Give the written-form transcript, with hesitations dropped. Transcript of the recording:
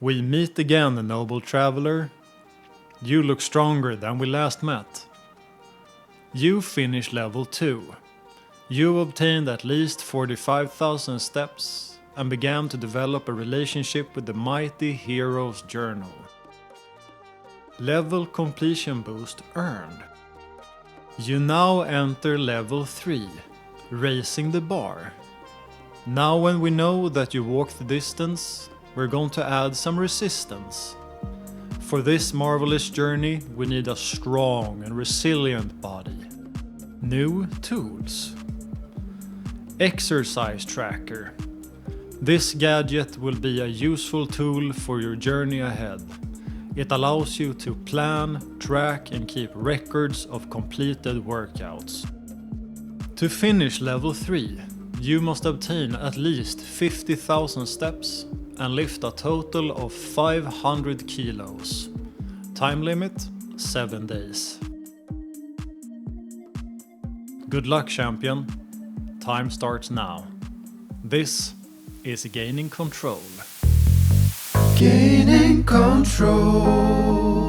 We meet again, noble traveler. You look stronger than we last met. You finished level 2. You obtained at least 45,000 steps and began to develop a relationship with the mighty hero's journal. Level completion boost earned. You now enter level 3, raising the bar. Now when we know that you walked the distance, we're going to add some resistance. For this marvelous journey, we need a strong and resilient body. New tools. Exercise tracker. This gadget will be a useful tool for your journey ahead. It allows you to plan, track and keep records of completed workouts. To finish level 3, you must obtain at least 50,000 steps and lift a total of 500 kilos. Time limit 7 days. Good luck, champion. Time starts now. This is Gaining Control. Gaining control.